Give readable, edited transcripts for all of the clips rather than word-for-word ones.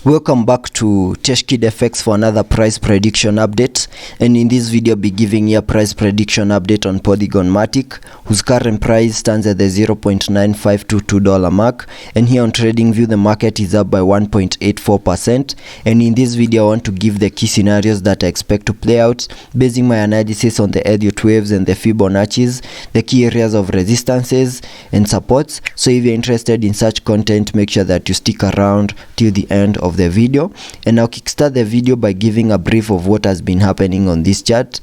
Welcome back to TeshKidFX for another price prediction update, and in this video I'll be giving you a price prediction update on Polygon Matic, whose current price stands at the $0.9522 mark, and here on TradingView the market is up by 1.84%. And in this video I want to give the key scenarios that I expect to play out, basing my analysis on the Elliot waves and the Fibonacci's, the key areas of resistances and supports. So if you're interested in such content, make sure that you stick around till the end of the video. And I'll kickstart the video by giving a brief of what has been happening on this chart.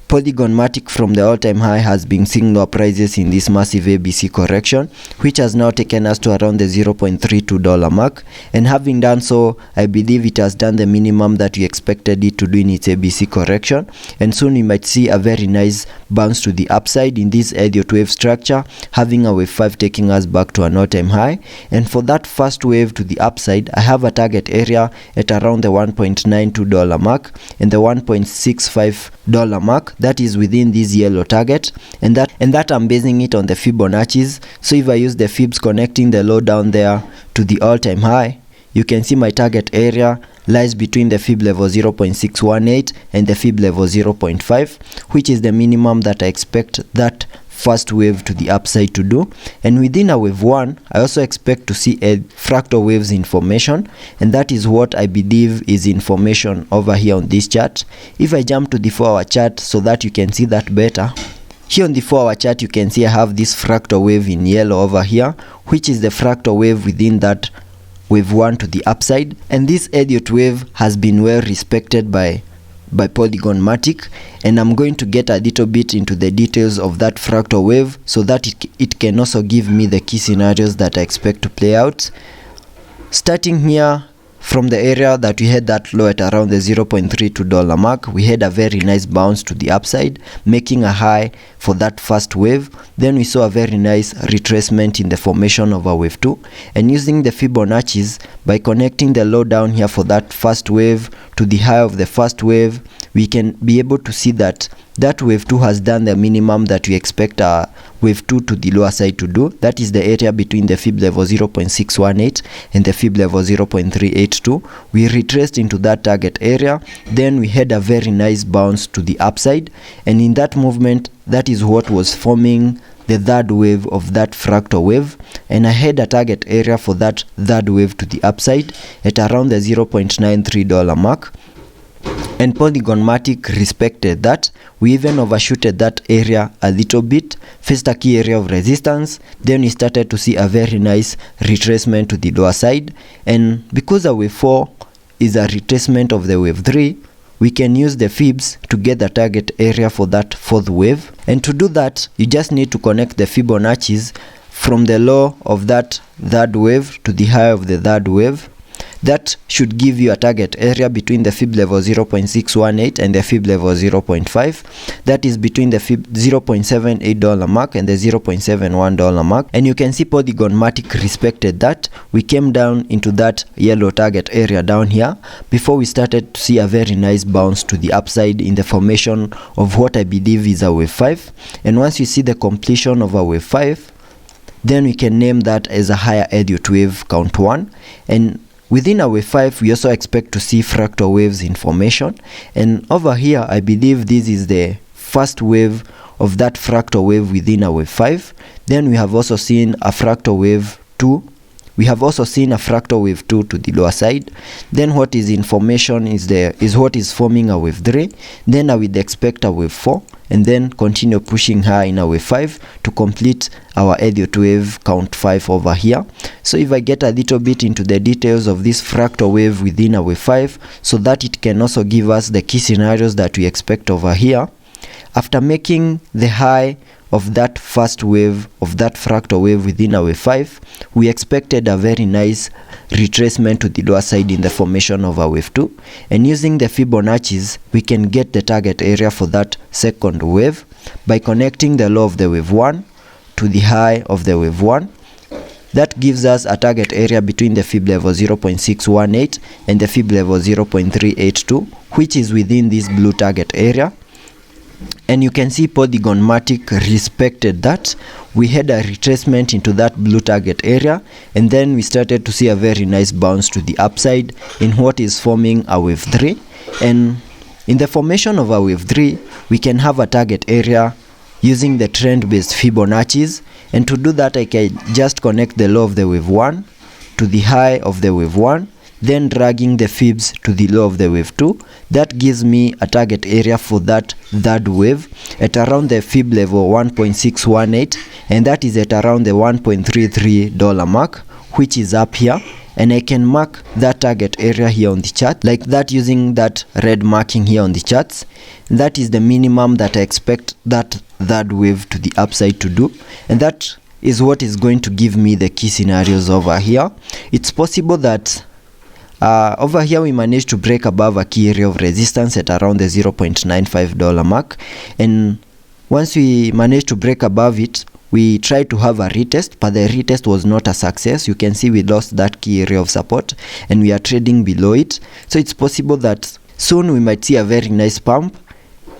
Polygon Matic from the all-time high has been seeing lower prices in this massive ABC correction, which has now taken us to around the $0.32 mark, and having done so, I believe it has done the minimum that we expected it to do in its ABC correction, and soon we might see a very nice bounce to the upside in this Elliot wave structure, having a wave 5 taking us back to an all-time high. And for that first wave to the upside, I have a target area at around the $1.92 mark and the $1.65 mark. That is within this yellow target, and that I'm basing it on the Fibonacci's. So if I use the Fibs connecting the low down there to the all-time high, you can see my target area lies between the Fib level 0.618 and the Fib level 0.5, which is the minimum that I expect that first wave to the upside to do. And within a wave 1, I also expect to see a fractal waves in formation, and that is what I believe is in formation over here on this chart. If I jump to the 4-hour chart so that you can see that better, here on the 4-hour chart you can see I have this fractal wave in yellow over here, which is the fractal wave within that wave 1 to the upside. And this Elliot wave has been well respected by Polygon Matic, and I'm going to get a little bit into the details of that fractal wave so that it can also give me the key scenarios that I expect to play out. Starting here from the area that we had that low at around the $0.32 mark, we had a very nice bounce to the upside, making a high for that first wave. Then we saw a very nice retracement in the formation of a wave 2, and using the Fibonacci's, by connecting the low down here for that first wave to the high of the first wave, we can be able to see that wave 2 has done the minimum that we expect wave 2 to the lower side to do. That is the area between the Fib level 0.618 and the Fib level 0.382. We retraced into that target area, then we had a very nice bounce to the upside, and in that movement, that is what was forming the third wave of that fractal wave, and I had a target area for that third wave to the upside at around the $0.93 mark. And Polygon Matic respected that. We even overshooted that area a little bit, faced a key area of resistance, then we started to see a very nice retracement to the lower side. And because a wave 4 is a retracement of the wave 3, we can use the Fibs to get the target area for that fourth wave. And to do that, you just need to connect the Fibonacci's from the low of that third wave to the high of the third wave. That should give you a target area between the Fib level 0.618 and the Fib level 0.5. That is between the Fib $0.78 mark and the $0.71 mark. And you can see Polygon Matic respected that. We came down into that yellow target area down here before we started to see a very nice bounce to the upside in the formation of what I believe is a wave 5. And once you see the completion of a wave 5, then we can name that as a higher Elliot wave count 1. And within a wave 5, we also expect to see fractal waves in formation. And over here, I believe this is the first wave of that fractal wave within a wave 5. Then we have also seen a fractal wave 2. We have also seen a fractal wave 2 to the lower side. Then what is in formation is what is forming a wave 3. Then I would expect a wave 4, and then continue pushing high in a wave 5 to complete our Elliot wave count 5 over here. So if I get a little bit into the details of this fractal wave within a wave 5, so that it can also give us the key scenarios that we expect over here. After making the high of that first wave of that fractal wave within a wave 5, we expected a very nice retracement to the lower side in the formation of a wave 2, and using the Fibonacci's, we can get the target area for that second wave by connecting the low of the wave 1 to the high of the wave 1. That gives us a target area between the Fib level 0.618 and the Fib level 0.382, which is within this blue target area. And you can see Polygon Matic respected that. we had a retracement into that blue target area, and then we started to see a very nice bounce to the upside in what is forming a wave 3. And in the formation of a wave 3, we can have a target area using the trend based Fibonacci's, and to do that I can just connect the low of the wave 1 to the high of the wave 1, then dragging the fibs to the low of the wave 2. That gives me a target area for that third wave at around the fib level 1.618, and that is at around the $1.33 mark, which is up here. And I can mark that target area here on the chart like that using that red marking here on the charts. That is the minimum that I expect that third wave to the upside to do, and that is what is going to give me the key scenarios over here. It's possible that over here we managed to break above a key area of resistance at around the $0.95 mark, and once we managed to break above it, we tried to have a retest, but the retest was not a success. You can see we lost that key area of support and we are trading below it. So it's possible that soon we might see a very nice pump,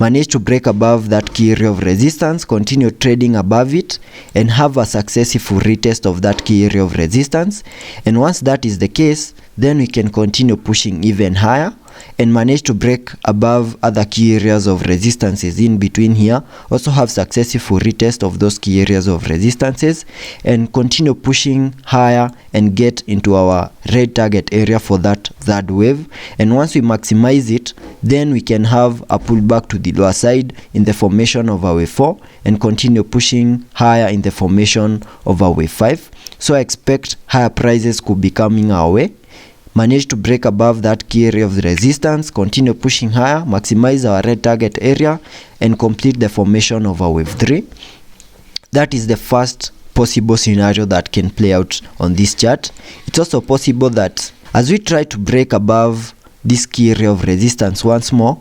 manage to break above that key area of resistance, continue trading above it, and have a successful retest of that key area of resistance. And once that is the case, then we can continue pushing even higher and manage to break above other key areas of resistances in between here, also have successful retest of those key areas of resistances, and continue pushing higher and get into our red target area for that third wave. And once we maximize it, then we can have a pullback to the lower side in the formation of our wave 4 and continue pushing higher in the formation of our wave 5. So I expect higher prices could be coming our way. Manage to break above that key area of resistance, continue pushing higher, maximize our red target area, and complete the formation of our wave 3. That is the first possible scenario that can play out on this chart. It's also possible that as we try to break above this key area of resistance once more,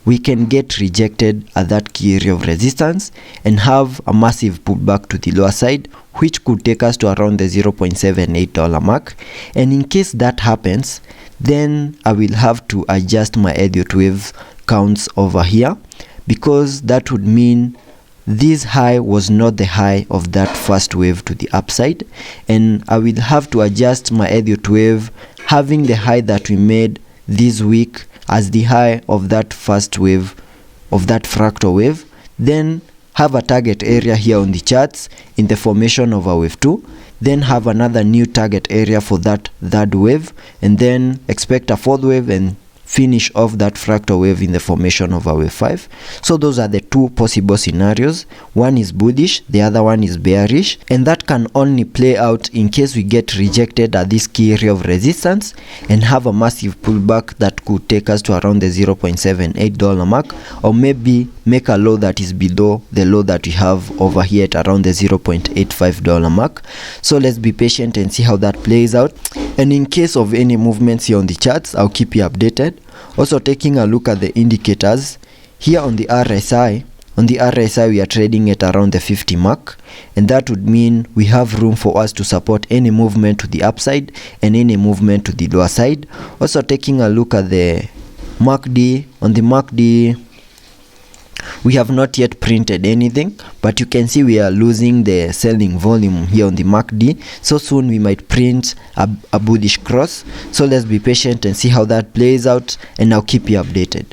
we can get rejected at that key area of resistance and have a massive pullback to the lower side, which could take us to around the $0.78 mark. And in case that happens, then I will have to adjust my Elliot wave counts over here, because that would mean this high was not the high of that first wave to the upside, and I will have to adjust my Elliot wave having the high that we made this week as the high of that first wave of that fractal wave, then have a target area here on the charts in the formation of a wave 2, then have another new target area for that third wave, and then expect a fourth wave and finish off that fractal wave in the formation of a wave 5. So those are the two possible scenarios. One is bullish, the other one is bearish, and that can only play out in case we get rejected at this key area of resistance and have a massive pullback that could take us to around the $0.78 mark, or maybe make a low that is below the low that we have over here at around the $0.85 mark. So let's be patient and see how that plays out, and in case of any movements here on the charts, I'll keep you updated. Also taking a look at the indicators here on the RSI. On the RSI we are trading at around the 50 mark, and that would mean we have room for us to support any movement to the upside and any movement to the lower side. Also taking a look at the MACD. On the MACD we have not yet printed anything, but you can see we are losing the selling volume here on the MACD. So soon we might print a bullish cross. So let's be patient and see how that plays out, and I'll keep you updated.